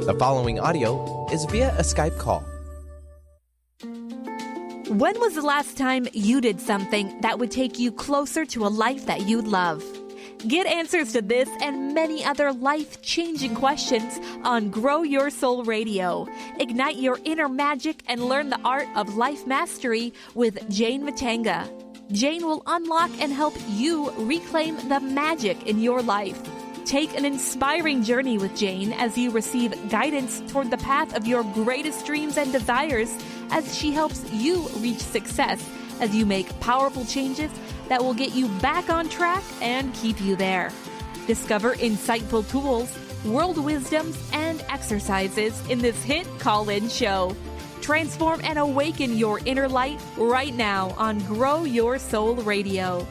The following audio is via a Skype call. When was the last time you did something that would take you closer to a life that you'd love? Get answers to this and many other life-changing questions on Grow Your Soul Radio. Ignite your inner magic and learn the art of life mastery with Jane Matanga. Jane will unlock and help you reclaim the magic in your life. Take an inspiring journey with Jane as you receive guidance toward the path of your greatest dreams and desires as she helps you reach success as you make powerful changes that will get you back on track and keep you there. Discover insightful tools, world wisdoms, and exercises in this hit call-in show. Transform and awaken your inner light right now on Grow Your Soul Radio.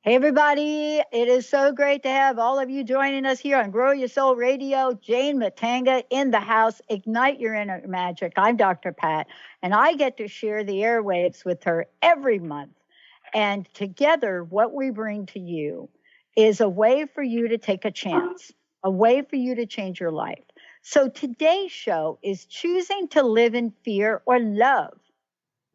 Hey, everybody. It is so great to have all of you joining us here on Grow Your Soul Radio. Jane Matanga in the house. Ignite your inner magic. I'm Dr. Pat, and I get to share the airwaves with her every month. And together, what we bring to you is a way for you to take a chance, a way for you to change your life. So today's show is choosing to live in fear or love.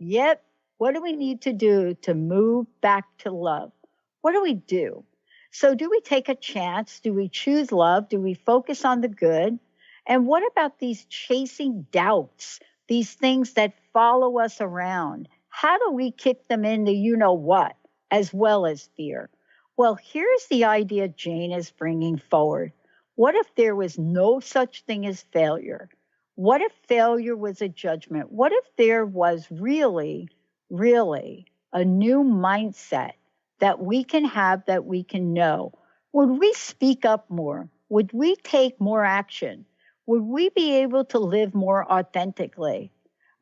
Yep. What do we need to do to move back to love? What do we do? So do we take a chance? Do we choose love? Do we focus on the good? And what about these chasing doubts, these things that follow us around? How do we kick them into you-know-what, as well as fear? Well, here's the idea Jane is bringing forward. What if there was no such thing as failure? What if failure was a judgment? What if there was really a new mindset that we can have, that we can know? Would we speak up more? Would we take more action? Would we be able to live more authentically?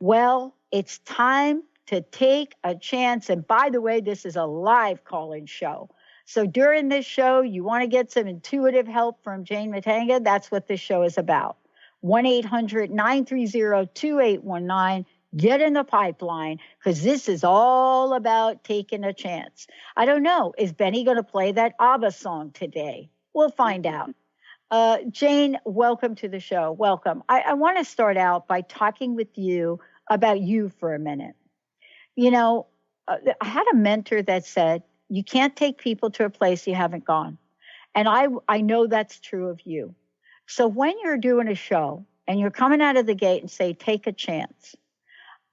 Well, it's time to take a chance. And by the way, this is a live call-in show. So during this show, you want to get some intuitive help from Jane Matanga? That's what this show is about. 1-800-930-2819. Get in the pipeline, because this is all about taking a chance. I don't know. Is Benny going to play that ABBA song today? We'll find out. Jane, welcome to the show. Welcome. I want to start out by talking with you about you for a minute. You know, I had a mentor that said, you can't take people to a place you haven't gone. And I know that's true of you. So when you're doing a show and you're coming out of the gate and say, take a chance,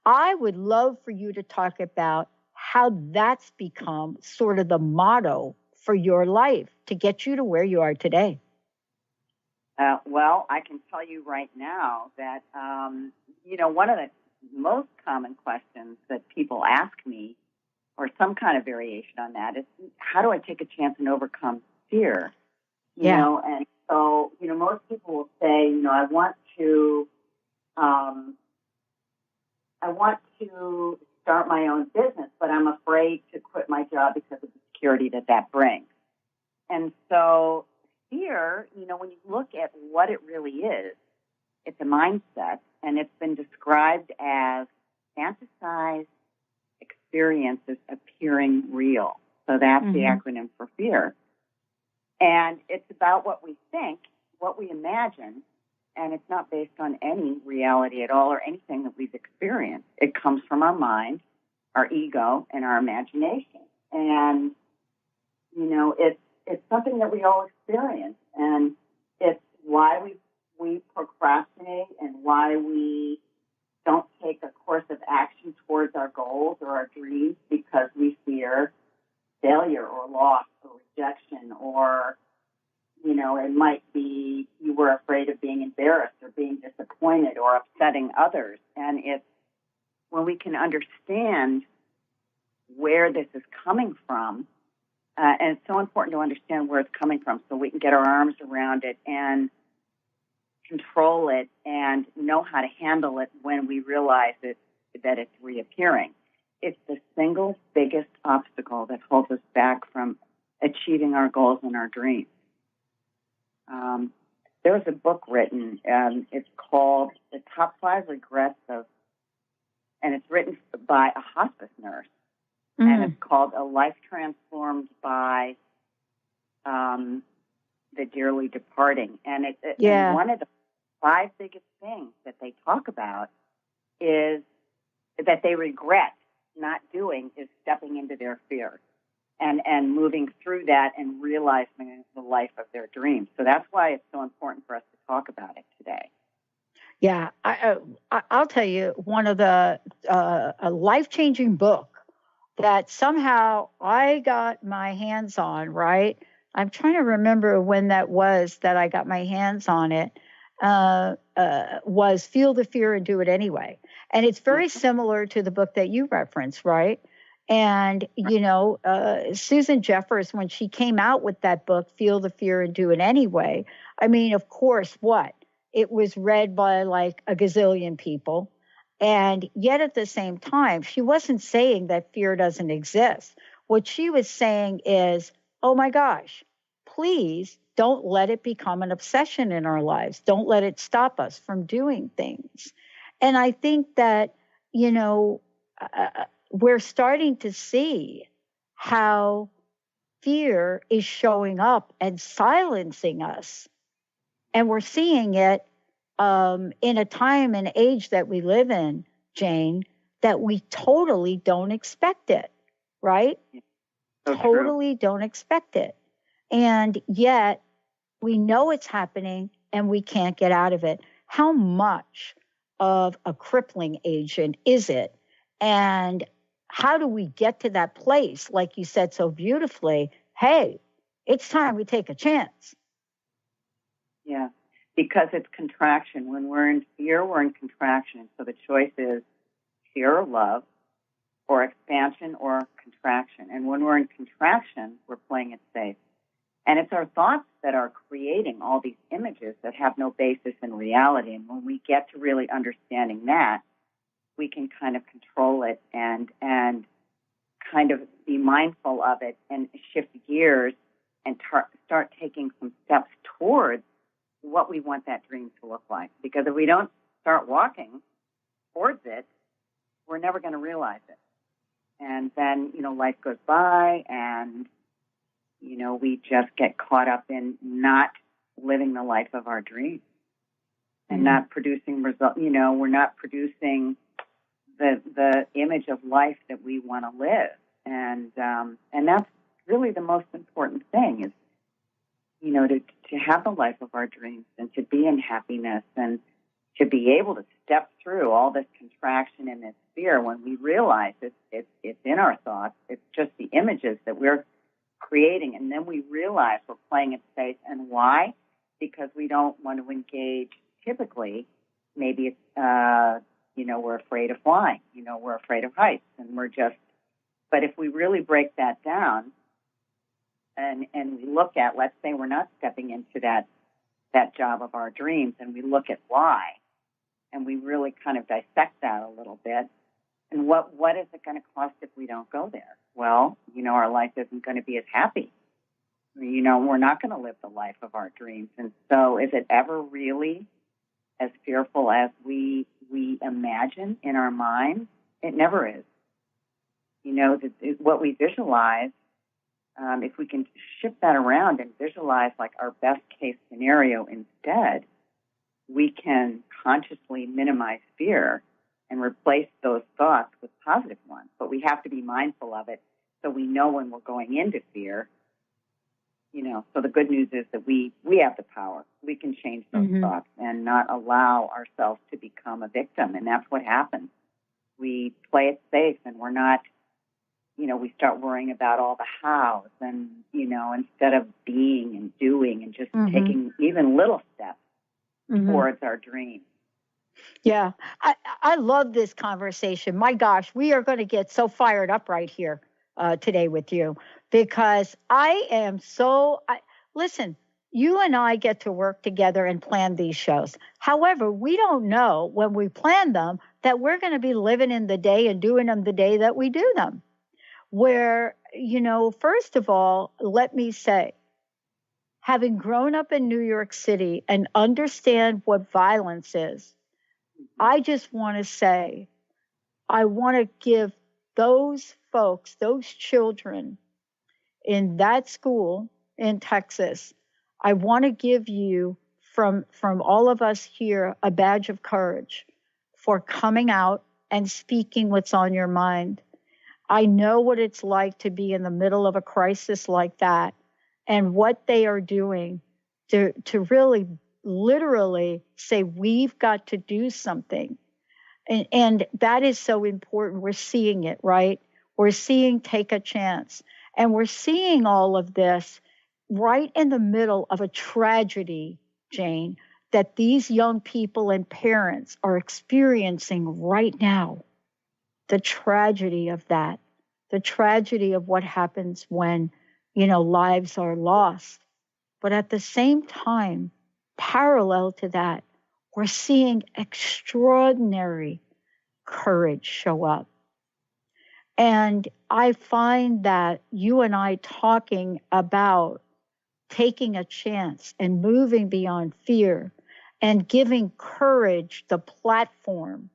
I would love for you to talk about how that's become sort of the motto for your life to get you to where you are today. Well, I can tell you right now that, one of the most common questions that people ask me, or some kind of variation on that, is how do I take a chance and overcome fear? You know, and so, most people will say, I want to start my own business, but I'm afraid to quit my job because of the security that brings. And so fear, when you look at what it really is, it's a mindset, and it's been described as fantasized experiences appearing real. So that's the acronym for fear. And it's about what we think, what we imagine, and it's not based on any reality at all or anything that we've experienced. It comes from our mind, our ego, and our imagination. And, it's something that we all experience. And it's why we procrastinate and why we don't take a course of action towards our goals or our dreams, because we fear failure or loss or rejection, or it might be you were afraid of being embarrassed or being disappointed or upsetting others. And it's when we can understand where this is coming from, and it's so important to understand where it's coming from so we can get our arms around it and control it and know how to handle it when we realize that it's reappearing. It's the single biggest obstacle that holds us back from achieving our goals and our dreams. There was a book written, it's called The Top 5 Regrets of, and it's written by a hospice nurse, and it's called A Life Transformed by the dearly departing. And Yeah. and one of the 5 biggest things that they talk about is that they regret not doing is stepping into their fear and moving through that and realizing the life of their dreams. So that's why it's so important for us to talk about it today. Yeah, I'll tell you one of the a life-changing book that somehow I got my hands on, right? I'm trying to remember when that was that I got my hands on it. Was Feel the Fear and Do It Anyway. And it's very similar to the book that you referenced, right? And, Susan Jeffers, when she came out with that book, Feel the Fear and Do It Anyway, I mean, of course, what? It was read by like a gazillion people. And yet at the same time, she wasn't saying that fear doesn't exist. What she was saying is, oh my gosh, please don't let it become an obsession in our lives. Don't let it stop us from doing things. And I think that, we're starting to see how fear is showing up and silencing us. And we're seeing it in a time and age that we live in, Jane, that we totally don't expect it, right? So totally don't expect it. And yet we know it's happening and we can't get out of it. How much of a crippling agent is it? And how do we get to that place, like you said so beautifully? Hey, it's time we take a chance. Yeah, because it's contraction. When we're in fear, we're in contraction. So the choice is fear or love, or expansion or contraction. And when we're in contraction, we're playing it safe. And it's our thoughts that are creating all these images that have no basis in reality. And when we get to really understanding that, we can kind of control it and kind of be mindful of it and shift gears and start taking some steps towards what we want that dream to look like. Because if we don't start walking towards it, we're never going to realize it. And then, life goes by and, we just get caught up in not living the life of our dreams and not producing results. We're not producing the image of life that we want to live. And that's really the most important thing is, to have the life of our dreams and to be in happiness and to be able to step through all this contraction and this fear when we realize it's in our thoughts. It's just the images that we're creating. And then we realize we're playing it safe. And why? Because we don't want to engage typically. Maybe it's, we're afraid of flying. We're afraid of heights. And but if we really break that down and we look at, let's say we're not stepping into that job of our dreams and we look at why, and we really kind of dissect that a little bit. And what is it going to cost if we don't go there? Well, our life isn't going to be as happy. We're not going to live the life of our dreams. And so is it ever really as fearful as we imagine in our minds? It never is. What we visualize, if we can shift that around and visualize like our best case scenario instead, we can consciously minimize fear and replace those thoughts with positive ones. But we have to be mindful of it so we know when we're going into fear. So the good news is that we have the power. We can change those thoughts and not allow ourselves to become a victim. And that's what happens. We play it safe and we're not, we start worrying about all the hows and, instead of being and doing and just taking even little steps towards our dreams. Yeah, I love this conversation. My gosh, we are going to get so fired up right here today with you because I am listen, you and I get to work together and plan these shows. However, we don't know when we plan them that we're going to be living in the day and doing them the day that we do them. Where, first of all, let me say, having grown up in New York City and understand what violence is, I just want to say, I want to give those folks, those children in that school in Texas, I want to give you from all of us here a badge of courage for coming out and speaking what's on your mind. I know what it's like to be in the middle of a crisis like that and what they are doing to really literally say, we've got to do something. And that is so important. We're seeing it, right? We're seeing Take a Chance. And we're seeing all of this right in the middle of a tragedy, Jane, that these young people and parents are experiencing right now. The tragedy of that, the tragedy of what happens when, lives are lost. But at the same time, parallel to that, we're seeing extraordinary courage show up. And I find that you and I talking about taking a chance and moving beyond fear and giving courage the platform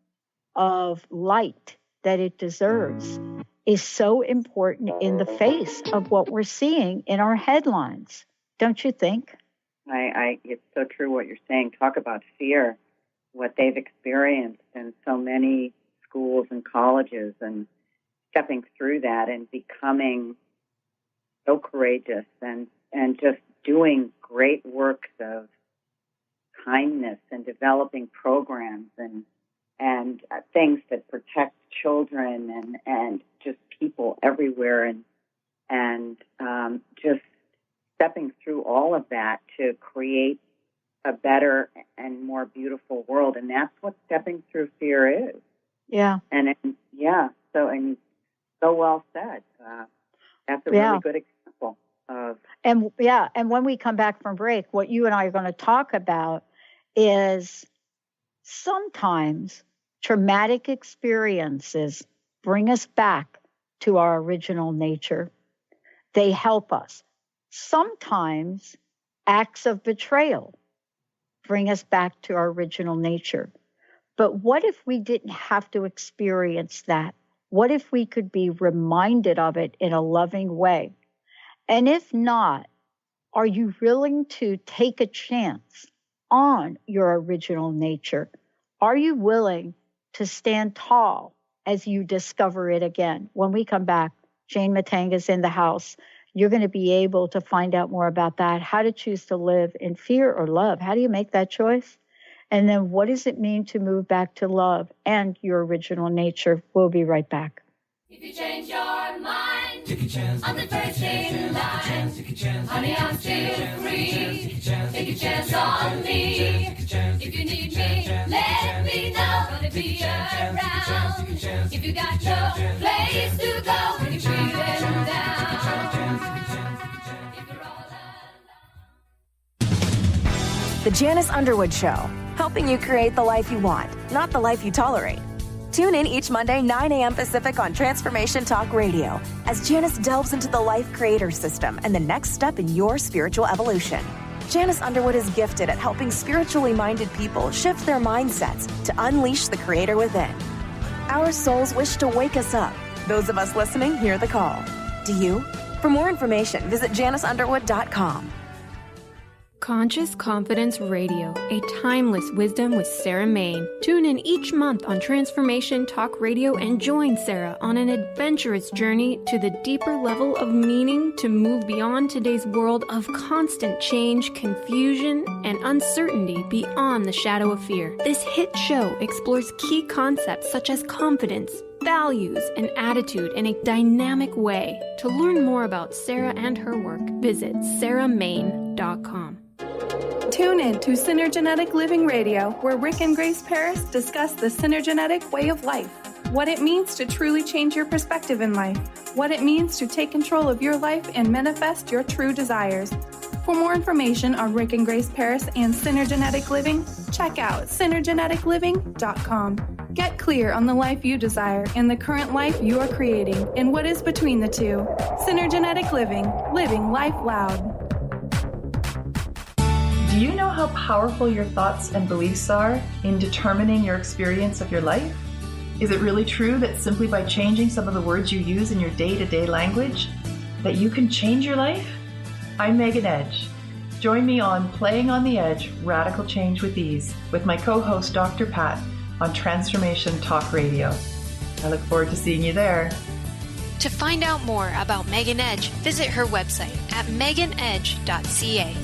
of light that it deserves is so important in the face of what we're seeing in our headlines. Don't you think? It's so true what you're saying. Talk about fear, what they've experienced in so many schools and colleges, and stepping through that and becoming so courageous and just doing great works of kindness and developing programs and things that protect children and just people everywhere and just stepping through all of that to create a better and more beautiful world. And that's what stepping through fear is. Yeah. So well said. That's a really good example of. And when we come back from break, what you and I are going to talk about is sometimes traumatic experiences bring us back to our original nature. They help us. Sometimes acts of betrayal bring us back to our original nature. But what if we didn't have to experience that? What if we could be reminded of it in a loving way? And if not, are you willing to take a chance on your original nature? Are you willing to stand tall as you discover it again? When we come back, Jane Matanga's in the house. You're going to be able to find out more about that, how to choose to live in fear or love. How do you make that choice? And then what does it mean to move back to love and your original nature? We'll be right back. If you change your mind, take a chance. I'm the first in line. Honey, I'm still free. Take a chance on me. If you need me, let me know. Gonna be around. If you got no place to go when you're feeling down. If you're all alone. The Janice Underwood Show, helping you create the life you want, not the life you tolerate. Tune in each Monday, 9 a.m. Pacific on Transformation Talk Radio as Janice delves into the Life Creator System and the next step in your spiritual evolution. Janice Underwood is gifted at helping spiritually minded people shift their mindsets to unleash the Creator within. Our souls wish to wake us up. Those of us listening hear the call. Do you? For more information, visit JaniceUnderwood.com. Conscious Confidence Radio, a timeless wisdom with Sarah Main. Tune in each month on Transformation Talk Radio and join Sarah on an adventurous journey to the deeper level of meaning to move beyond today's world of constant change, confusion, and uncertainty beyond the shadow of fear. This hit show explores key concepts such as confidence, values, and attitude in a dynamic way. To learn more about Sarah and her work, visit sarahmain.com. Tune in to Synergenetic Living Radio, where Rick and Grace Paris discuss the synergenetic way of life, what it means to truly change your perspective in life, what it means to take control of your life and manifest your true desires. For more information on Rick and Grace Paris and Synergenetic Living, check out synergeneticliving.com. Get clear on the life you desire and the current life you are creating and what is between the two. Synergenetic Living, living life loud. Do you know how powerful your thoughts and beliefs are in determining your experience of your life? Is it really true that simply by changing some of the words you use in your day-to-day language, that you can change your life? I'm Megan Edge. Join me on Playing on the Edge, Radical Change with Ease, with my co-host Dr. Pat on Transformation Talk Radio. I look forward to seeing you there. To find out more about Megan Edge, visit her website at meganedge.ca.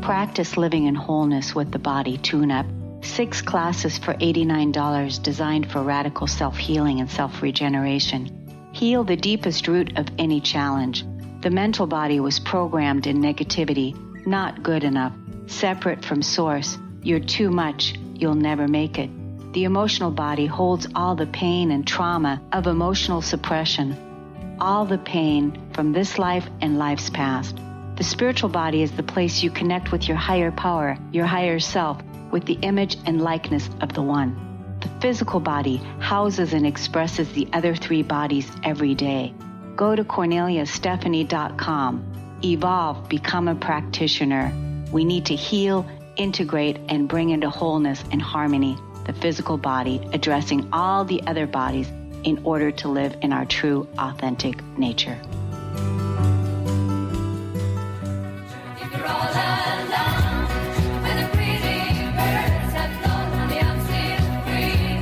Practice living in wholeness with the body tune-up. 6 classes for $89 designed for radical self-healing and self-regeneration. Heal the deepest root of any challenge. The mental body was programmed in negativity, not good enough, separate from source. You're too much, you'll never make it. The emotional body holds all the pain and trauma of emotional suppression, all the pain from this life and lives past. The spiritual body is the place you connect with your higher power, your higher self, with the image and likeness of the One. The physical body houses and expresses the other 3 bodies every day. Go to CorneliaStephanie.com. Evolve, become a practitioner. We need to heal, integrate, and bring into wholeness and harmony the physical body, addressing all the other bodies in order to live in our true, authentic nature. If you're all alone, when the pretty birds have flown, honey, I'm still free.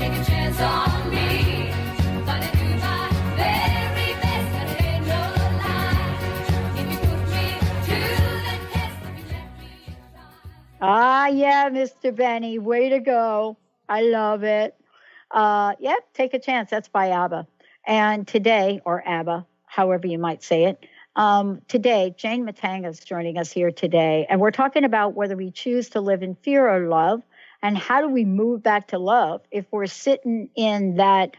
Take a chance on me. I'm gonna do my very best, but it ain't no lie. If you put me to the test, if you let me try. Ah, yeah, Mr. Benny, way to go. I love it. Yep, Take a Chance. That's by ABBA. And today, or ABBA, however you might say it, today, Jane Matanga is joining us here today. And we're talking about whether we choose to live in fear or love, and how do we move back to love if we're sitting in that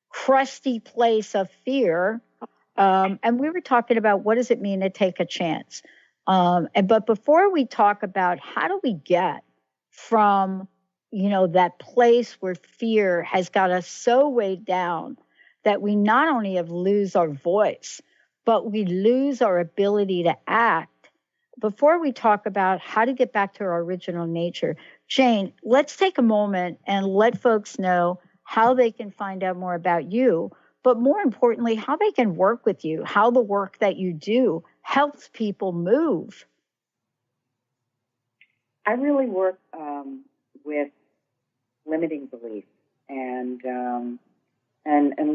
crusty place of fear. And we were talking about what does it mean to take a chance. But before we talk about how do we get from, that place where fear has got us so weighed down that we not only have lose our voice, but we lose our ability to act. Before we talk about how to get back to our original nature, Jane, let's take a moment and let folks know how they can find out more about you, but more importantly, how they can work with you, how the work that you do helps people move. I really work with limiting beliefs and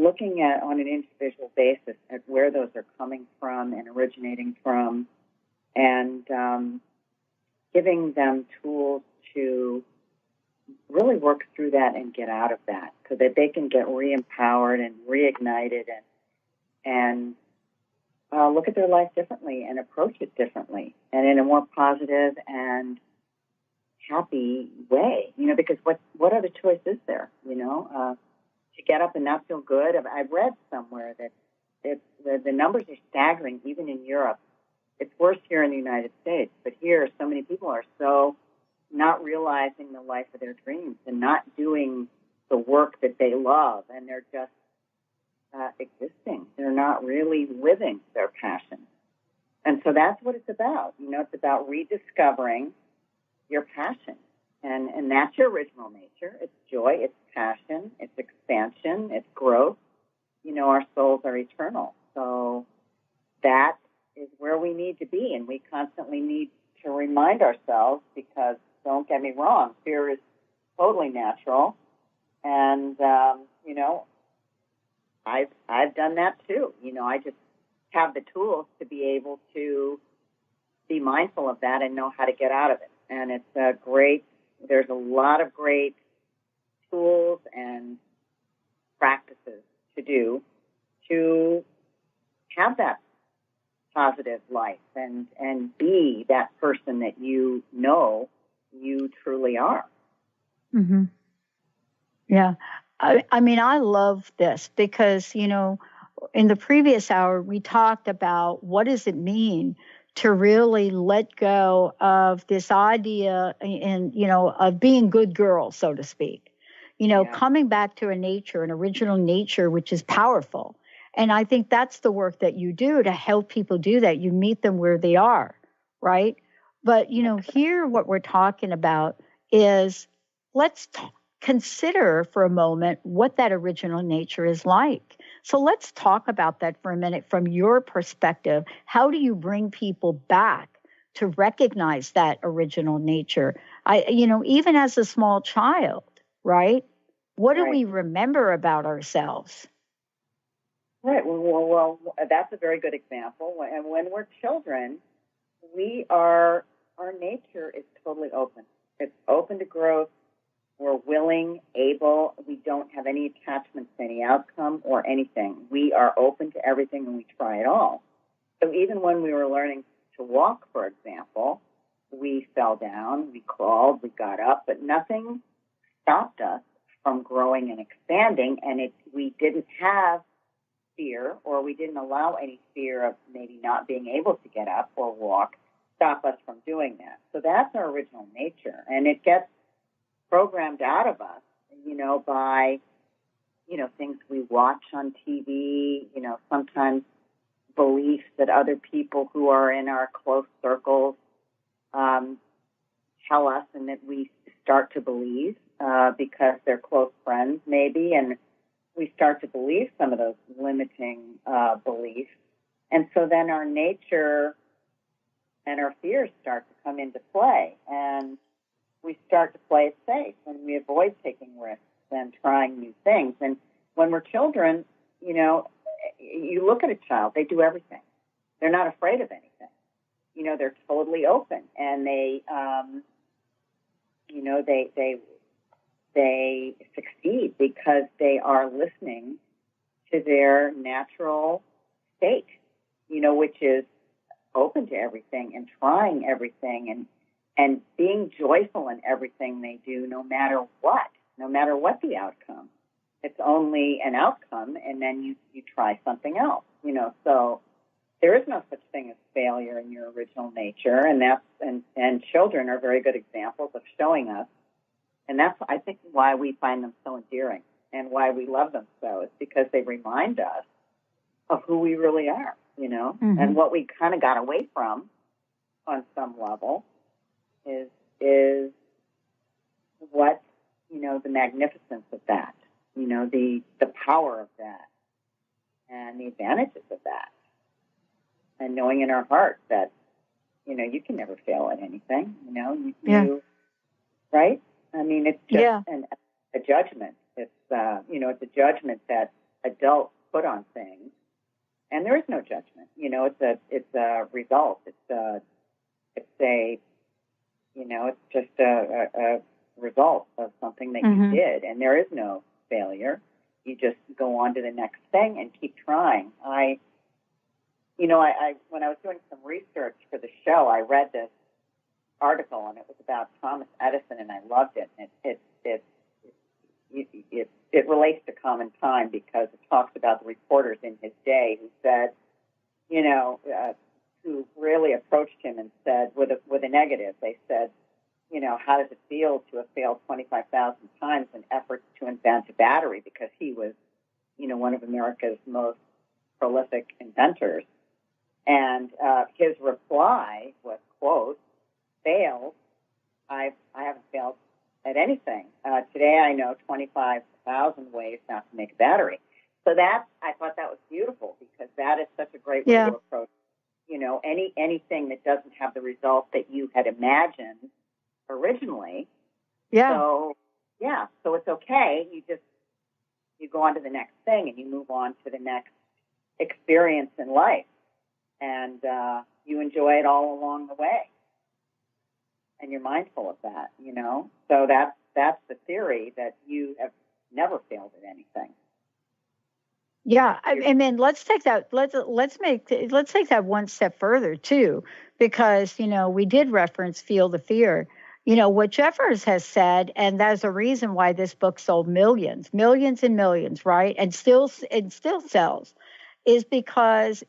looking at on an individual basis at where those are coming from and originating from, and giving them tools to really work through that and get out of that, so that they can get re-empowered and reignited and look at their life differently and approach it differently and in a more positive and happy way, because what other choice is there, to get up and not feel good? I've read somewhere that the numbers are staggering, even in Europe. It's worse here in the United States, but here so many people are so not realizing the life of their dreams and not doing the work that they love, and they're just existing. They're not really living their passion. And so that's what it's about. It's about rediscovering your passion. And that's your original nature. It's joy, it's passion, it's expansion, it's growth. Our souls are eternal. So that is where we need to be. And we constantly need to remind ourselves, because don't get me wrong, fear is totally natural. And, I've done that too. I just have the tools to be able to be mindful of that and know how to get out of it. And it's there's a lot of great tools and practices to do to have that positive life and be that person that you truly are. Mm-hmm. Yeah. I love this because, in the previous hour, we talked about what does it mean to really let go of this idea of being good girls, so to speak, coming back to an original nature, which is powerful. And I think that's the work that you do to help people do that. You meet them where they are, right? But, here what we're talking about is let's consider for a moment what that original nature is like. So let's talk about that for a minute from your perspective. How do you bring people back to recognize that original nature? Even as a small child, right? What do we remember about ourselves? Right. Well, that's a very good example. And when we're children, our nature is totally open. It's open to growth. We're willing, able. We don't have any attachments to any outcome or anything. We are open to everything and we try it all. So even when we were learning to walk, for example, we fell down, we crawled, we got up, but nothing stopped us from growing and expanding. And we didn't have fear, or we didn't allow any fear of maybe not being able to get up or walk stop us from doing that. So that's our original nature. And it gets programmed out of us, by, things we watch on TV, sometimes beliefs that other people who are in our close circles tell us and that we start to believe because they're close friends maybe, and we start to believe some of those limiting beliefs. And so then our nature and our fears start to come into play, and we start to play it safe, and we avoid taking risks and trying new things. And when we're children, you look at a child, they do everything. They're not afraid of anything. They're totally open, and they succeed because they are listening to their natural state, which is open to everything and trying everything and being joyful in everything they do, no matter what the outcome. It's only an outcome, and then you try something else, So there is no such thing as failure in your original nature, and children are very good examples of showing us. And that's, I think, why we find them so endearing and why we love them so. It's because they remind us of who we really are, Mm-hmm. and what we kind of got away from on some level is what, the magnificence of that, the power of that and the advantages of that. And knowing in our heart that, you can never fail at anything, you right? I mean, it's just a judgment. It's, it's a judgment that adults put on things. And there is no judgment. It's a result. It's just a result of something that you did. And there is no failure. You just go on to the next thing and keep trying. I when I was doing some research for the show, I read this article, and it was about Thomas Edison, and I loved it. And it relates to common time because it talks about the reporters in his day who said, who really approached him and said, with a negative, they said, how does it feel to have failed 25,000 times in efforts to invent a battery? Because he was, one of America's most prolific inventors. And his reply was, quote, failed. I haven't failed at anything. Today I know 25,000 ways not to make a battery. So I thought that was beautiful because that is such a great way to approach, anything that doesn't have the result that you had imagined originally. Yeah. So it's okay. You go on to the next thing and you move on to the next experience in life, and you enjoy it all along the way. And you're mindful of that, So that's the theory, that you have never failed at anything. Yeah, and then let's take that. Let's take that one step further too, because we did reference Feel the Fear. What Jeffers has said, and that's a reason why this book sold millions and millions, right? And still sells, is because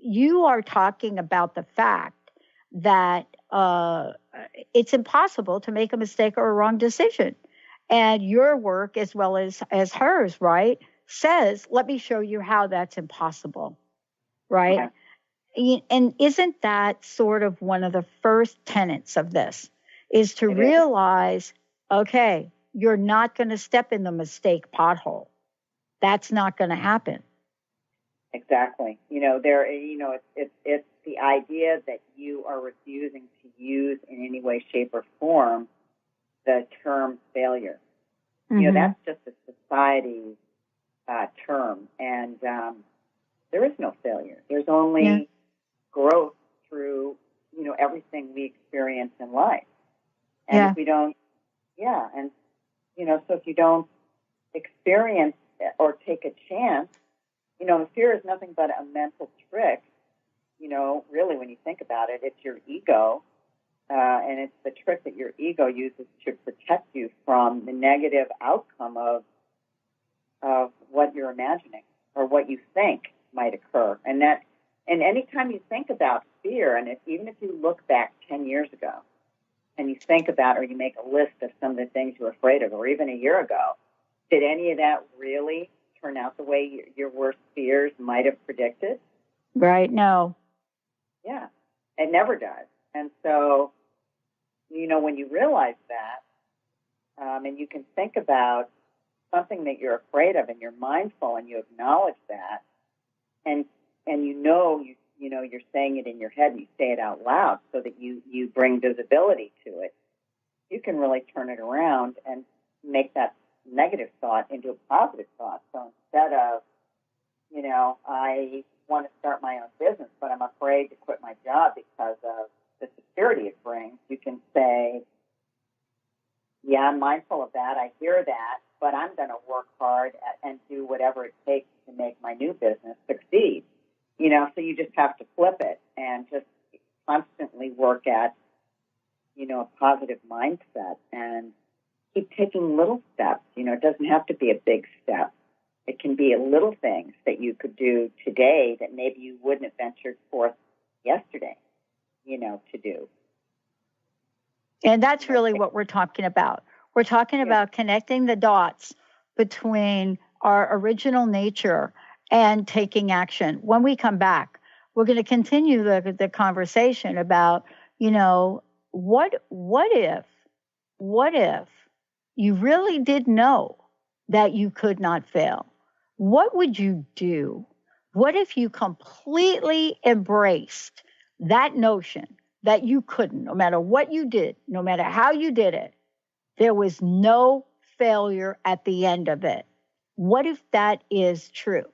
you are talking about the fact that it's impossible to make a mistake or a wrong decision. And your work, as well as hers, right, says, let me show you how that's impossible, right? Okay. And isn't that sort of one of the first tenets of this, is to realize, okay, you're not going to step in the mistake pothole. That's not going to happen. Exactly. It's the idea that you are refusing to use in any way, shape, or form the term failure. Mm-hmm. That's just a society term, and there is no failure. There's only growth through, everything we experience in life. And if we don't, so if you don't experience or take a chance, fear is nothing but a mental trick. Really, when you think about it, it's your ego, and it's the trick that your ego uses to protect you from the negative outcome of what you're imagining or what you think might occur. And anytime you think about fear, and even if you look back 10 years ago and you think about, or you make a list of some of the things you're afraid of, or even a year ago, did any of that really turn out the way your worst fears might have predicted? Right, no. Yeah, it never does. And so, when you realize that, and you can think about something that you're afraid of, and you're mindful, and you acknowledge that, and you're saying it in your head, and you say it out loud so that you bring visibility to it, you can really turn it around and make that negative thought into a positive thought. So instead of, I want to start my own business, but I'm afraid to quit my job because of the security it brings, you can say, yeah, I'm mindful of that. I hear that, but I'm going to work hard and do whatever it takes to make my new business succeed. So you just have to flip it and just constantly work at, a positive mindset and keep taking little steps. It doesn't have to be a big step. It can be little things that you could do today that maybe you wouldn't have ventured forth yesterday, to do. And that's really what we're talking about. We're talking about connecting the dots between our original nature and taking action. When we come back, we're going to continue the conversation about, what if you really did know that you could not fail? What would you do? What if you completely embraced that notion that you couldn't, no matter what you did, no matter how you did it, there was no failure at the end of it? What if that is true?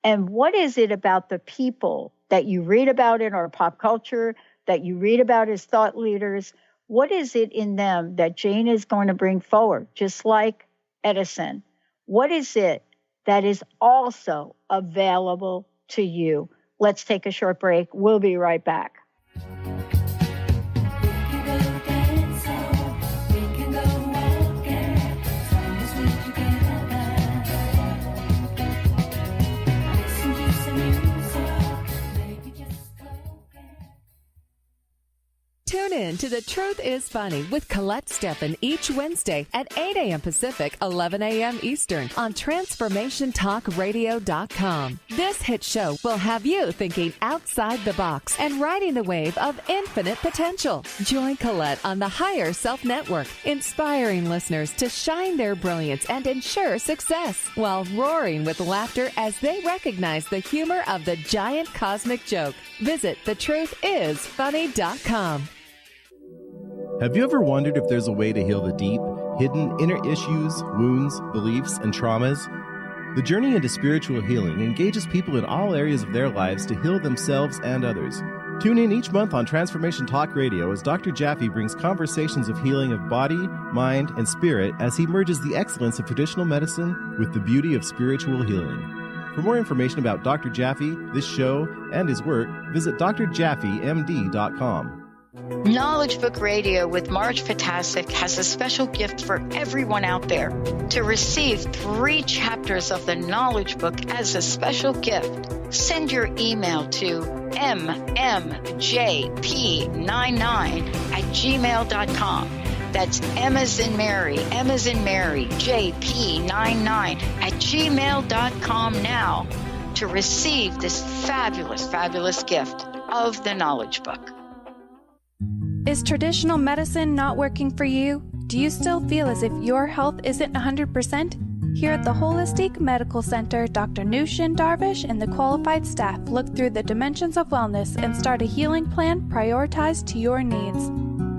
And what is it about the people that you read about in our pop culture, that you read about as thought leaders? What is it in them that Jane is going to bring forward, just like Edison? What is it that is also available to you? Let's take a short break. We'll be right back. Tune in to The Truth is Funny with Colette Steffen each Wednesday at 8 a.m. Pacific, 11 a.m. Eastern on TransformationTalkRadio.com. This hit show will have you thinking outside the box and riding the wave of infinite potential. Join Colette on the Higher Self Network, inspiring listeners to shine their brilliance and ensure success while roaring with laughter as they recognize the humor of the giant cosmic joke. Visit thetruthисfunny.com. Have you ever wondered if there's a way to heal the deep, hidden inner issues, wounds, beliefs, and traumas? The journey into spiritual healing engages people in all areas of their lives to heal themselves and others. Tune in each month on Transformation Talk Radio as Dr. Jaffe brings conversations of healing of body, mind, and spirit as he merges the excellence of traditional medicine with the beauty of spiritual healing. For more information about Dr. Jaffe, this show, and his work, visit drjaffemd.com. Knowledge Book Radio with Marge Potasic has a special gift for everyone out there. To receive 3 chapters of the Knowledge Book as a special gift, send your email to mmjp99@gmail.com. That's M as in Mary, JP99@gmail.com now to receive this fabulous, fabulous gift of the Knowledge Book. Is traditional medicine not working for you? Do you still feel as if your health isn't 100%? Here at the Holistic Medical Center, Dr. Nushin Darvish and the qualified staff look through the dimensions of wellness and start a healing plan prioritized to your needs.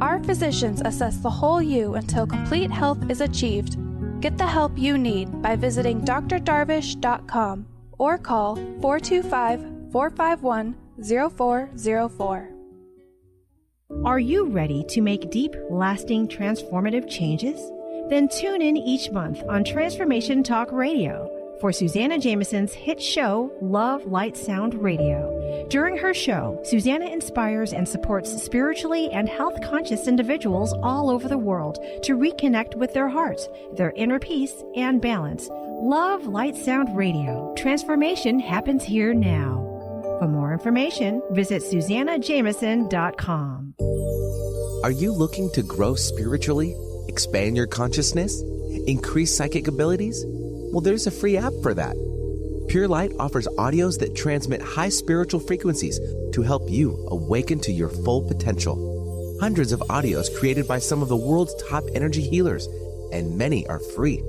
Our physicians assess the whole you until complete health is achieved. Get the help you need by visiting drdarvish.com or call 425-451-0404. Are you ready to make deep, lasting, transformative changes? Then tune in each month on Transformation Talk Radio for Susanna Jameson's hit show, Love, Light, Sound Radio. During her show, Susanna inspires and supports spiritually and health-conscious individuals all over the world to reconnect with their hearts, their inner peace, and balance. Love, Light, Sound Radio. Transformation happens here now. For more information, visit SusannaJameson.com. Are you looking to grow spiritually, expand your consciousness, increase psychic abilities? Well, there's a free app for that. Pure Light offers audios that transmit high spiritual frequencies to help you awaken to your full potential. Hundreds of audios created by some of the world's top energy healers, and many are free.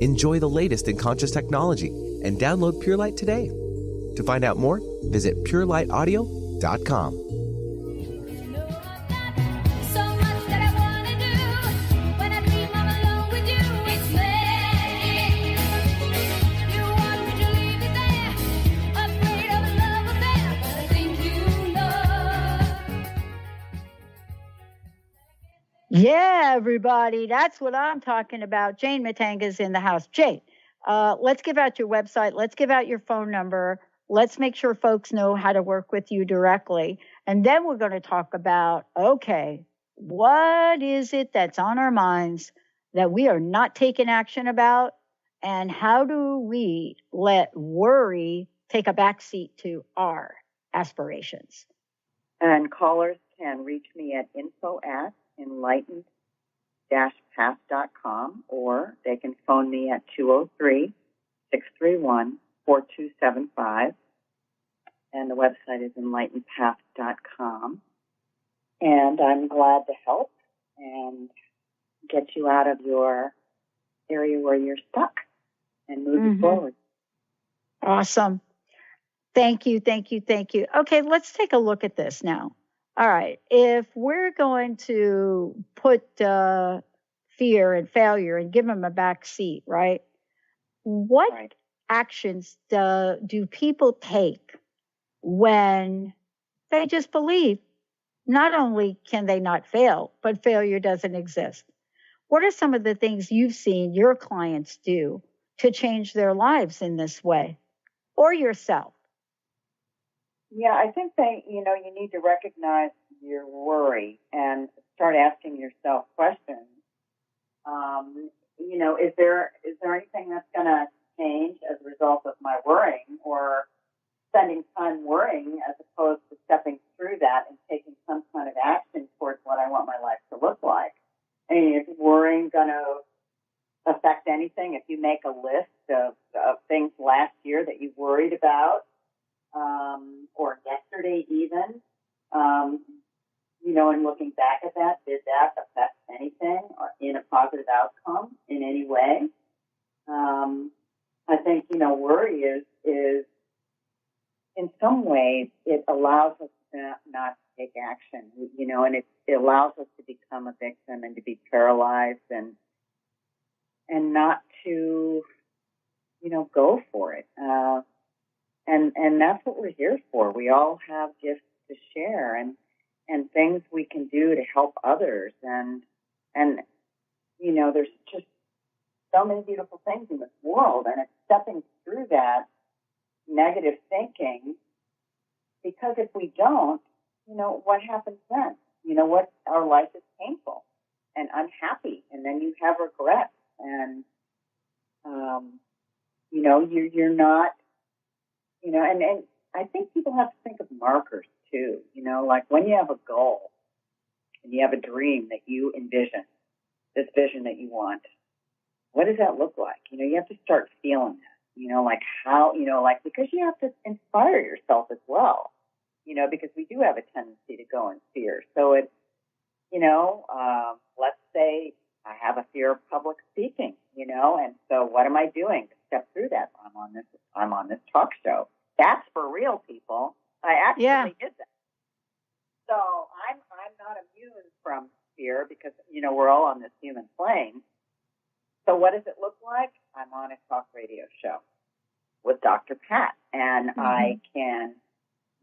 Enjoy the latest in conscious technology and download Pure Light today. To find out more, visit purelighaudio.com. Yeah, everybody. That's what I'm talking about. Jane Matanga's in the house. Jane, let's give out your website. Let's give out your phone number. Let's make sure folks know how to work with you directly. And then we're going to talk about, okay, what is it that's on our minds that we are not taking action about? And how do we let worry take a backseat to our aspirations? And callers can reach me at info@enlightened-path.com, or they can phone me at 203-631-4275. And the website is enlightenedpath.com. And I'm glad to help and get you out of your area where you're stuck and move you forward. Awesome. Thank you, thank you, thank you. Okay, let's take a look at this now. All right, if we're going to put fear and failure and give them a back seat, right? What actions do people take when they just believe not only can they not fail, but failure doesn't exist? What are some of the things you've seen your clients do to change their lives in this way, or yourself? Yeah, I think you need to recognize your worry and start asking yourself questions. Is there anything that's going to change as a result of my worrying, or spending time worrying as opposed to stepping through that and taking some kind of action towards what I want my life to look like? I mean, is worrying going to affect anything? If you make a list of things last year that you worried about, or yesterday even, and looking back at that, did that affect anything or in a positive outcome in any way? I think, worry is in some ways it allows us to not take action, and it allows us to become a victim and to be paralyzed and not to, go for it. And that's what we're here for. We all have gifts to share and things we can do to help others. And there's just so many beautiful things in this world. And it's stepping through that negative thinking, because if we don't, what happens then? What our life is painful and unhappy, and then you have regrets, and you're not, and I think people have to think of markers too, like when you have a goal and you have a dream that you envision, this vision that you want, what does that look like? You have to start feeling that, like how, because you have to inspire yourself as well, because we do have a tendency to go in fear. So it's, let's say I have a fear of public speaking, and so what am I doing to step through that? I'm on this talk show. That's for real, people. I actually did that. So I'm not immune from fear because, we're all on this human plane. So what does it look like? I'm on a talk radio show with Dr. Pat. And I can,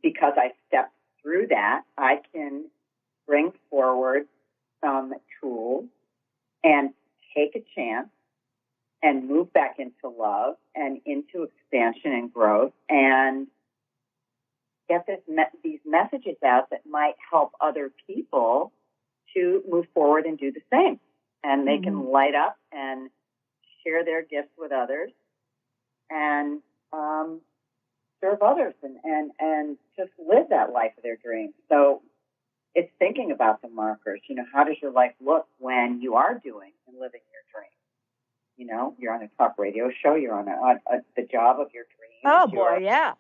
because I stepped through that, I can bring forward some tools and take a chance and move back into love and into expansion and growth and get these messages out that might help other people to move forward and do the same. And they can light up and share their gifts with others and serve others and just live that life of their dreams. So it's thinking about the markers. How does your life look when you are doing and living your dream? You're on a talk radio show. You're on the job of your dreams. Oh, boy, yeah.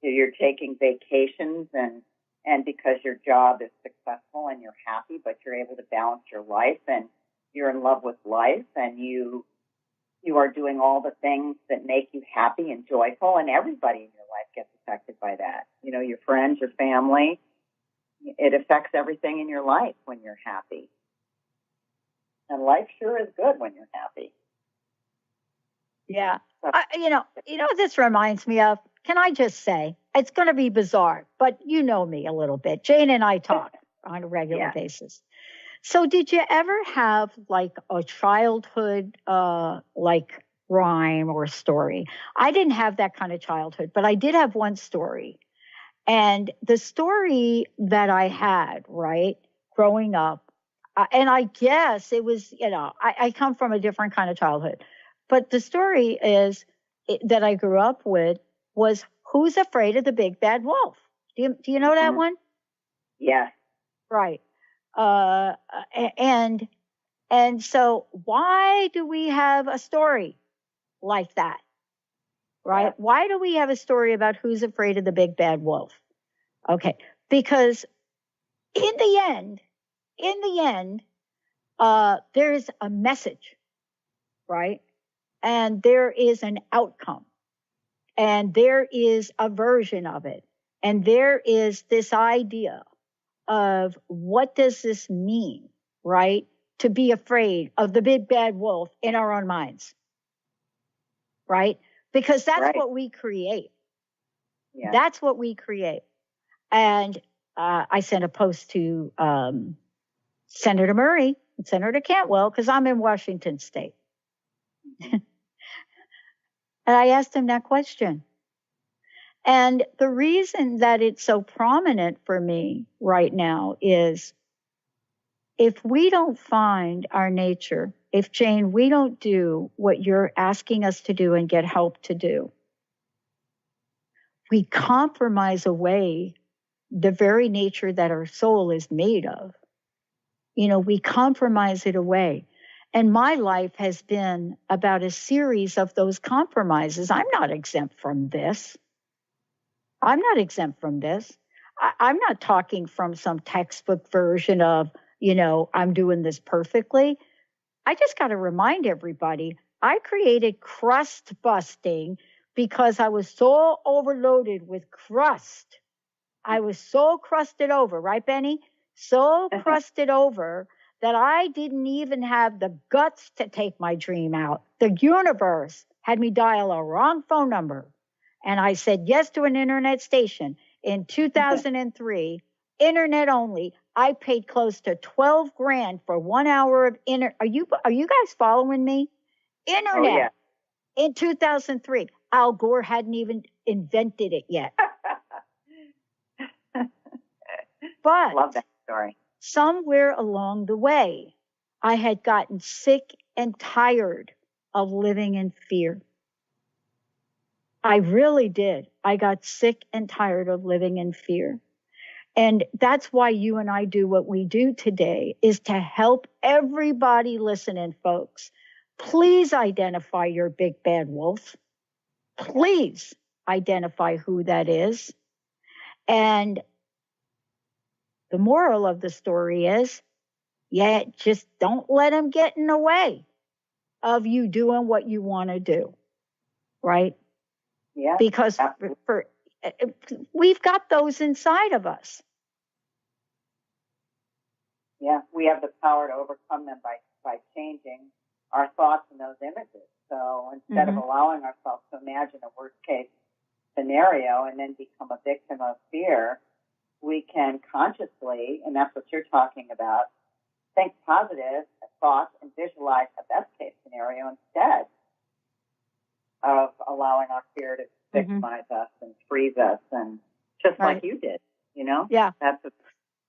You're taking vacations and because your job is successful and you're happy, but you're able to balance your life and you're in love with life and you are doing all the things that make you happy and joyful, and everybody in your life gets affected by that. Your friends, your family. It affects everything in your life when you're happy. And life sure is good when you're happy. Yeah. What this reminds me of? Can I just say, it's going to be bizarre, but you know me a little bit. Jane and I talk on a regular basis. So did you ever have like a childhood, rhyme or story? I didn't have that kind of childhood, but I did have one story. And the story that I had, right, growing up, and I guess it was, I come from a different kind of childhood. But the story that I grew up with was Who's Afraid of the Big Bad Wolf? Do you know that one? Yeah. Right. And so why do we have a story like that? Right? Yeah. Why do we have a story about who's afraid of the big bad wolf? Okay. Because in the end, there is a message, right? And there is an outcome. And there is a version of it. And there is this idea of what does this mean, right? To be afraid of the big bad wolf in our own minds, right? Because that's what we create. Yeah. That's what we create. And I sent a post to Senator Murray and Senator Cantwell because I'm in Washington State. And I asked him that question. And the reason that it's so prominent for me right now is if we don't find our nature, if, Jane, we don't do what you're asking us to do and get help to do, we compromise away the very nature that our soul is made of. We compromise it away. And my life has been about a series of those compromises. I'm not exempt from this. I'm not exempt from this. I'm not talking from some textbook version of, I'm doing this perfectly. I just got to remind everybody, I created crust busting because I was so overloaded with crust. I was so crusted over, right, Benny? So crusted over that I didn't even have the guts to take my dream out. The universe had me dial a wrong phone number. And I said yes to an internet station in 2003, internet only. I paid close to $12,000 for 1 hour of internet. Are you guys following me? Internet in 2003. Al Gore hadn't even invented it yet. But love that story. Somewhere along the way, I had gotten sick and tired of living in fear. I really did. I got sick and tired of living in fear. And that's why you and I do what we do today, is to help everybody listening, folks. Please identify your big bad wolf. Please identify who that is. And the moral of the story is, just don't let him get in the way of you doing what you want to do, right? Yeah. Because we've got those inside of us. Yeah, we have the power to overcome them by changing our thoughts in those images. So instead of allowing ourselves to imagine a worst case scenario and then become a victim of fear, we can consciously, and that's what you're talking about, think positive thoughts and visualize a best case scenario instead of allowing our fear to victimize us and freeze us, and just like you did, you know? Yeah.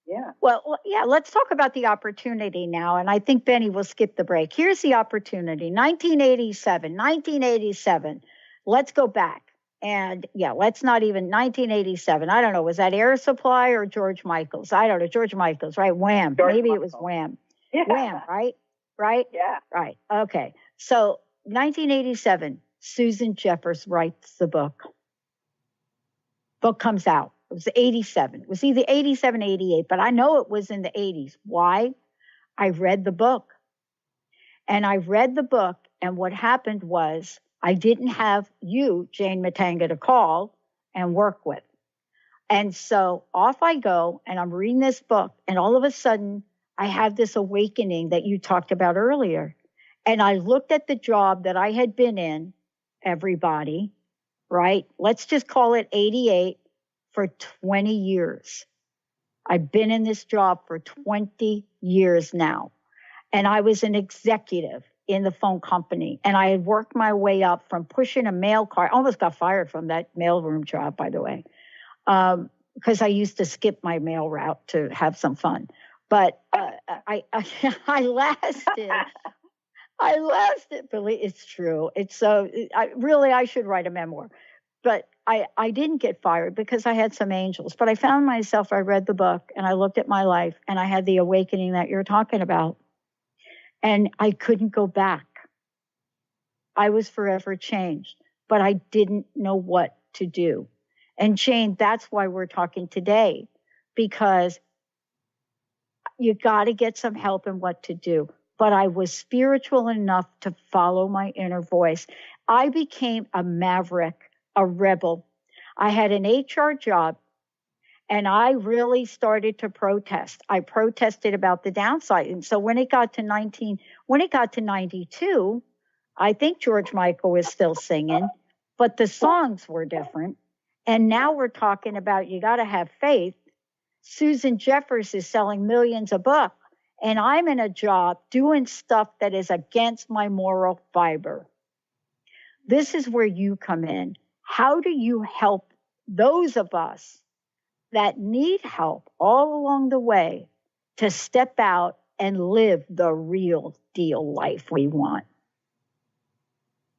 Yeah. Well, yeah, let's talk about the opportunity now. And I think Benny will skip the break. Here's the opportunity. 1987. Let's go back. And yeah, let's not even 1987. I don't know. Was that Air Supply or George Michael's? I don't know. George Michael's, right? Wham. Maybe it was Wham. Yeah. Wham, right? Right? Yeah. Right. Okay. So 1987, Susan Jeffers writes the book. Book comes out. It was 87. It was either 87, 88, but I know it was in the 80s. Why? I read the book. And I read the book, and what happened was I didn't have you, Jane Matanga, to call and work with. And so off I go, and I'm reading this book, and all of a sudden I have this awakening that you talked about earlier. And I looked at the job that I had been in, everybody, right? Let's just call it 88. For 20 years. I've been in this job for 20 years now. And I was an executive in the phone company. And I had worked my way up from pushing a mail cart. I almost got fired from that mailroom job, by the way, because I used to skip my mail route to have some fun. But I lasted. I lasted. Billy, it's true. It's so. I should write a memoir. But I didn't get fired because I had some angels. But I found myself, I read the book and I looked at my life and I had the awakening that you're talking about. And I couldn't go back. I was forever changed, but I didn't know what to do. And Jane, that's why we're talking today, because you got to get some help in what to do. But I was spiritual enough to follow my inner voice. I became a maverick, a rebel. I had an HR job, and I really started to protest. I protested about the downside. And so when it got to 92, I think George Michael was still singing, but the songs were different. And now we're talking about you got to have faith. Susan Jeffers is selling millions of books, and I'm in a job doing stuff that is against my moral fiber. This is where you come in. How do you help those of us that need help all along the way to step out and live the real deal life we want?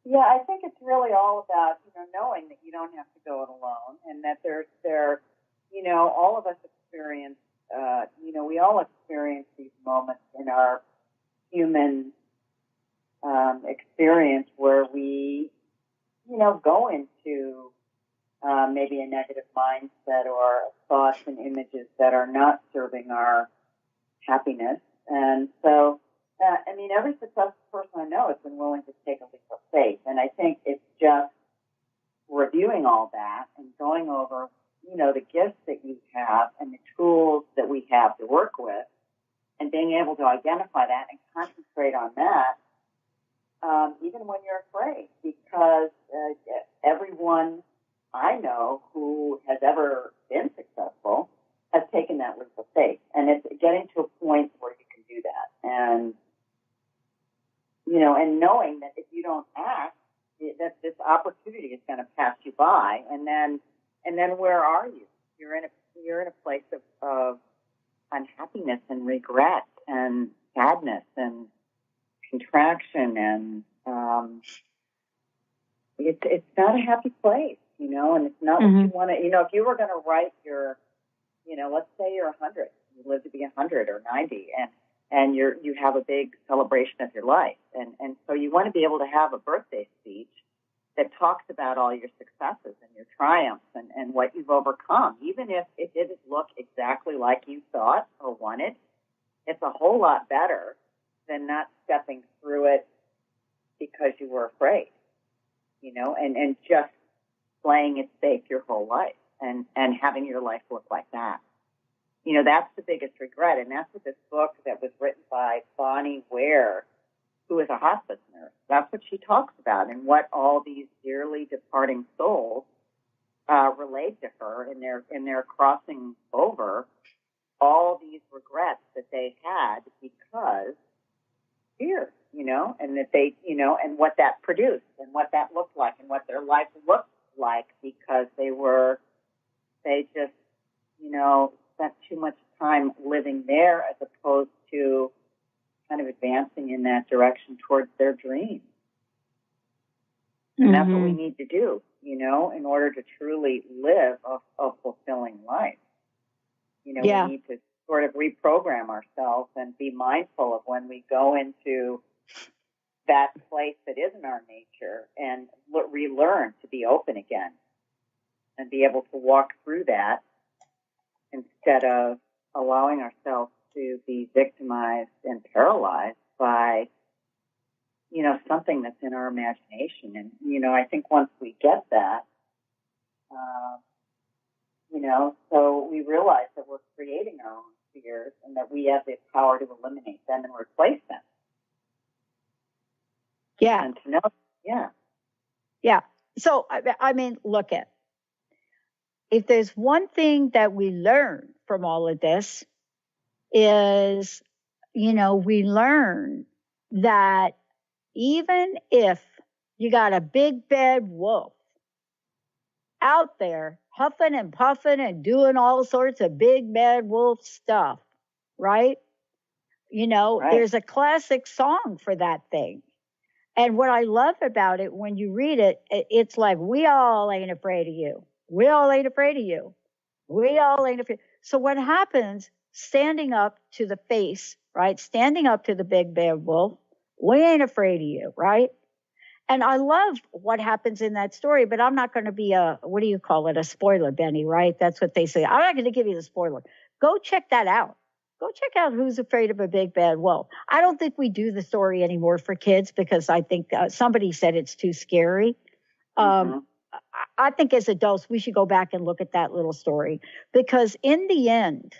Yeah, I think it's really all about, knowing that you don't have to go it alone, and that all of us experience, we all experience these moments in our human experience where we, go into maybe a negative mindset or thoughts and images that are not serving our happiness. And so, every successful person I know has been willing to take a leap of faith. And I think it's just reviewing all that and going over, the gifts that you have and the tools that we have to work with, and being able to identify that and concentrate on that, even when you're afraid, because everyone I know who has ever been successful has taken that leap of faith. And it's getting to a point where you can do that. And, and knowing that if you don't act, that this opportunity is going to pass you by. And then where are you? You're in a place of unhappiness and regret and sadness and contraction, and it's not a happy place, and it's not what you want to, if you were going to write your, let's say you're 100, you live to be 100 or 90, and you have a big celebration of your life, and so you want to be able to have a birthday speech that talks about all your successes and your triumphs and what you've overcome, even if it didn't look exactly like you thought or wanted. It's a whole lot better than not stepping through it because you were afraid, and just playing it safe your whole life and having your life look like that. That's the biggest regret. And that's what this book that was written by Bonnie Ware, who is a hospice nurse, that's what she talks about, and what all these dearly departing souls relate to her in their crossing over all these regrets that they had because fear, and that they, and what that produced and what that looked like and what their life looked like because they just, spent too much time living there as opposed to kind of advancing in that direction towards their dreams. And that's what we need to do, in order to truly live a fulfilling life. We need to sort of reprogram ourselves and be mindful of when we go into that place that isn't our nature and relearn to be open again and be able to walk through that instead of allowing ourselves to be victimized and paralyzed by, something that's in our imagination. And, I think once we get that, so we realize that we're creating our own fears and that we have the power to eliminate them and replace them. Yeah. And to know, Yeah. So, look at, if there's one thing that we learn from all of this is, we learn that even if you got a big bad wolf out there huffing and puffing and doing all sorts of big bad wolf stuff, right? Right. There's a classic song for that thing. And what I love about it, when you read it, it's like, we all ain't afraid of you. We all ain't afraid of you. We all ain't afraid. So what happens, standing up to the face, right? Standing up to the big bad wolf, we ain't afraid of you, right? And I love what happens in that story, but I'm not going to be a spoiler, Benny, right? That's what they say. I'm not going to give you the spoiler. Go check that out. Go check out Who's Afraid of a Big Bad Wolf. I don't think we do the story anymore for kids because I think somebody said it's too scary. I think as adults, we should go back and look at that little story because in the end,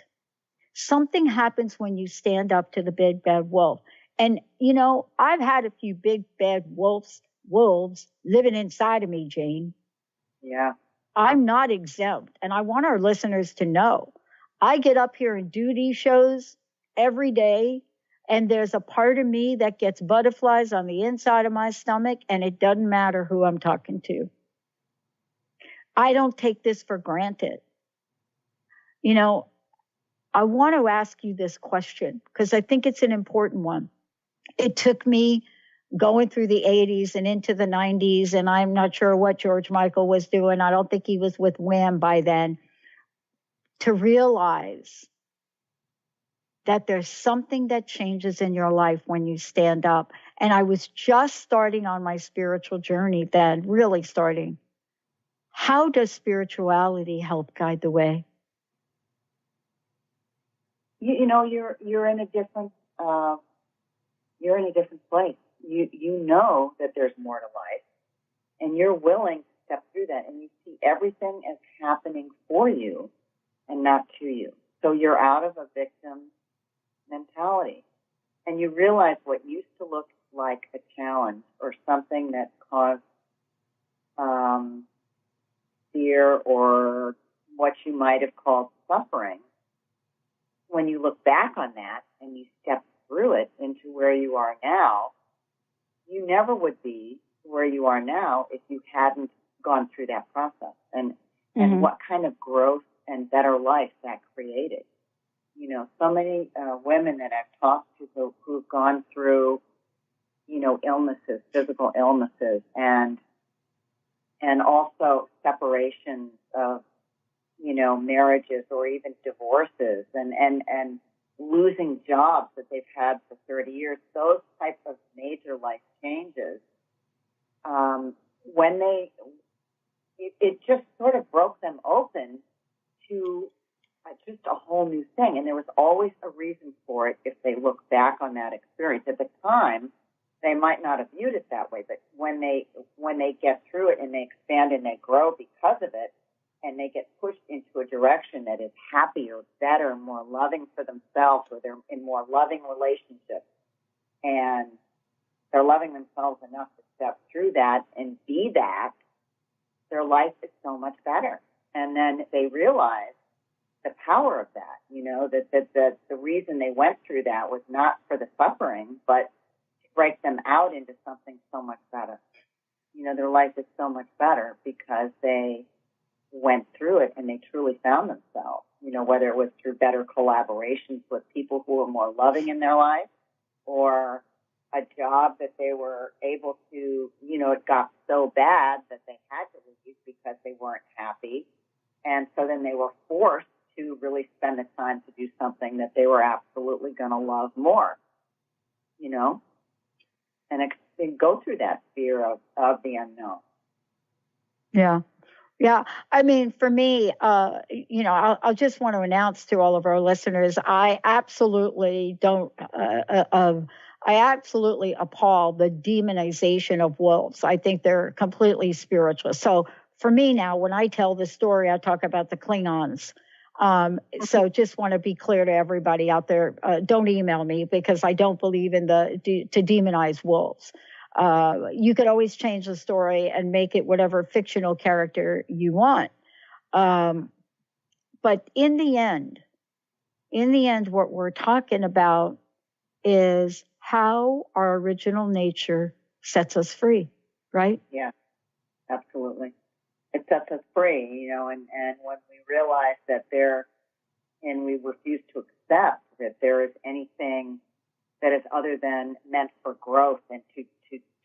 something happens when you stand up to the big bad wolf. And, I've had a few big bad wolves living inside of me, Jane. Yeah. I'm not exempt. And I want our listeners to know, I get up here and do these shows every day. And there's a part of me that gets butterflies on the inside of my stomach. And it doesn't matter who I'm talking to. I don't take this for granted. I want to ask you this question because I think it's an important one. It took me going through the 80s and into the 90s, and I'm not sure what George Michael was doing. I don't think he was with Wham by then, to realize that there's something that changes in your life when you stand up. And I was just starting on my spiritual journey then, really starting. How does spirituality help guide the way? You're in a different place. You know that there's more to life, and you're willing to step through that, and you see everything as happening for you and not to you. So you're out of a victim mentality, and you realize what used to look like a challenge or something that caused fear or what you might have called suffering. When you look back on that and you step through it into where you are now, you never would be where you are now if you hadn't gone through that process. And what kind of growth and better life that created. So many women that I've talked to who've gone through, illnesses, physical illnesses, and also separations of, marriages or even divorces and losing jobs that they've had for 30 years, those types of major life changes, it just sort of broke them open to just a whole new thing. And there was always a reason for it if they look back on that experience. At the time, they might not have viewed it that way, but when they get through it and they expand and they grow because of it, and they get pushed into a direction that is happier, better, more loving for themselves, or they're in more loving relationships, and they're loving themselves enough to step through that and be that, their life is so much better. And then they realize the power of that, that the reason they went through that was not for the suffering, but to break them out into something so much better. Their life is so much better because they went through it and they truly found themselves, whether it was through better collaborations with people who were more loving in their life, or a job that they were able to, it got so bad that they had to leave because they weren't happy. And so then they were forced to really spend the time to do something that they were absolutely going to love more, and go through that fear of the unknown. Yeah. Yeah. I mean, for me, I'll just want to announce to all of our listeners, I absolutely appall the demonization of wolves. I think they're completely spiritual. So for me now, when I tell the story, I talk about the Klingons. So just want to be clear to everybody out there, don't email me because I don't believe in to demonize wolves. You could always change the story and make it whatever fictional character you want. But in the end, what we're talking about is how our original nature sets us free, right? Yeah, absolutely. It sets us free, and when we realize that and we refuse to accept that there is anything that is other than meant for growth and to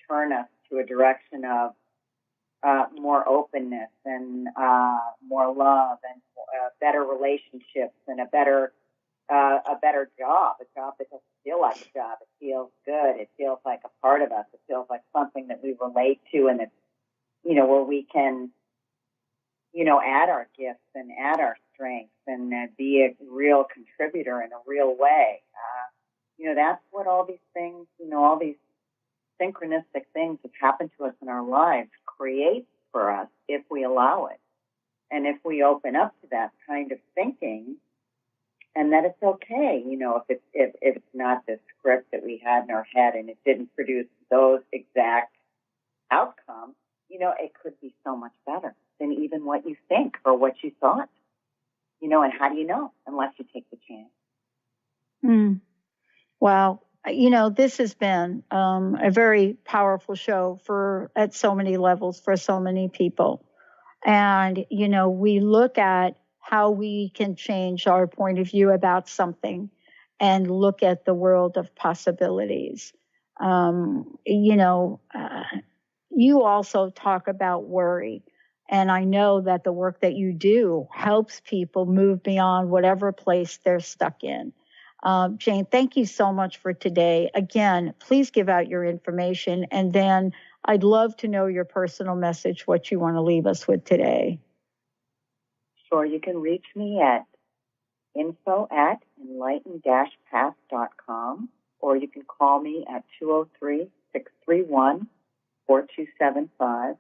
turn us to a direction of more openness and more love and better relationships and a better job, a job that doesn't feel like a job. It feels good. It feels like a part of us. It feels like something that we relate to, and it's, where we can, add our gifts and add our strengths and be a real contributor in a real way. That's what all these things, all these synchronistic things that happen to us in our lives create for us if we allow it. And if we open up to that kind of thinking, and that it's okay, if it's not the script that we had in our head and it didn't produce those exact outcomes, it could be so much better than even what you think or what you thought. And how do you know unless you take the chance? Wow. This has been a very powerful show at so many levels for so many people. And, we look at how we can change our point of view about something and look at the world of possibilities. You also talk about worry. And I know that the work that you do helps people move beyond whatever place they're stuck in. Jane, thank you so much for today. Again, please give out your information, and then I'd love to know your personal message, what you want to leave us with today. Sure. You can reach me at info@enlighten-path.com, or you can call me at 203-631-4275.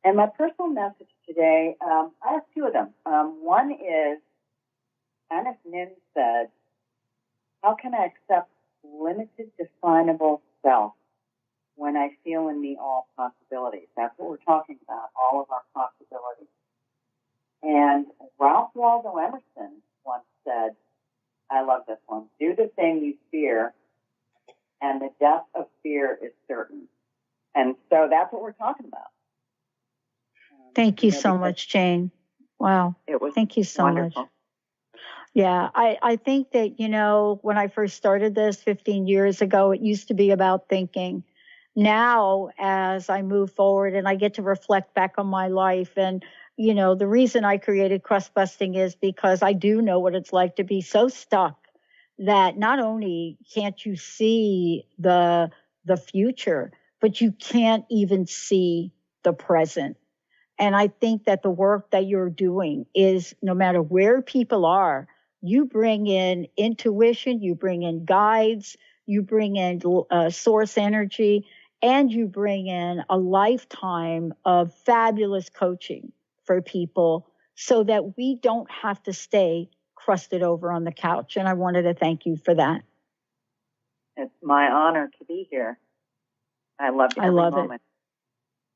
And my personal message today, I have two of them. One is, Anna Nin said, how can I accept limited, definable self when I feel in me all possibilities? That's what we're talking about, all of our possibilities. And Ralph Waldo Emerson once said, I love this one, do the thing you fear, and the death of fear is certain. And so that's what we're talking about. Thank you so much, Jane. Wow. Thank you so wonderful. much. Yeah, I think that, when I first started this 15 years ago, it used to be about thinking. Now, as I move forward and I get to reflect back on my life, and, the reason I created Crust Busting is because I do know what it's like to be so stuck that not only can't you see the future, but you can't even see the present. And I think that the work that you're doing is, no matter where people are, you bring in intuition, you bring in guides, you bring in source energy, and you bring in a lifetime of fabulous coaching for people so that we don't have to stay crusted over on the couch. And I wanted to thank you for that. It's my honor to be here. I love every moment.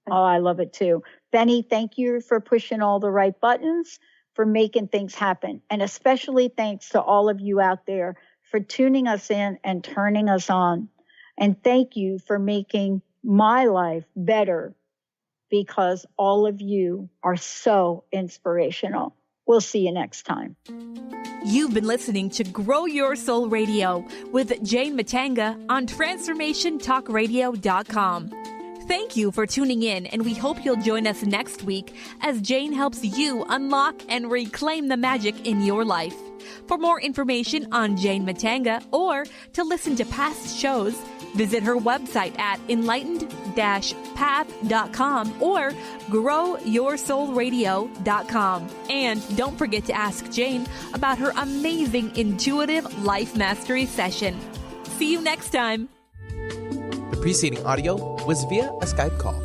Oh, I love it too. Benny, thank you for pushing all the right buttons, for making things happen. And especially thanks to all of you out there for tuning us in and turning us on. And thank you for making my life better, because all of you are so inspirational. We'll see you next time. You've been listening to Grow Your Soul Radio with Jane Matanga on TransformationTalkRadio.com. Thank you for tuning in, and we hope you'll join us next week as Jane helps you unlock and reclaim the magic in your life. For more information on Jane Matanga or to listen to past shows, visit her website at enlightened-path.com or growyoursoulradio.com. And don't forget to ask Jane about her amazing intuitive life mastery session. See you next time. The preceding audio was via a Skype call.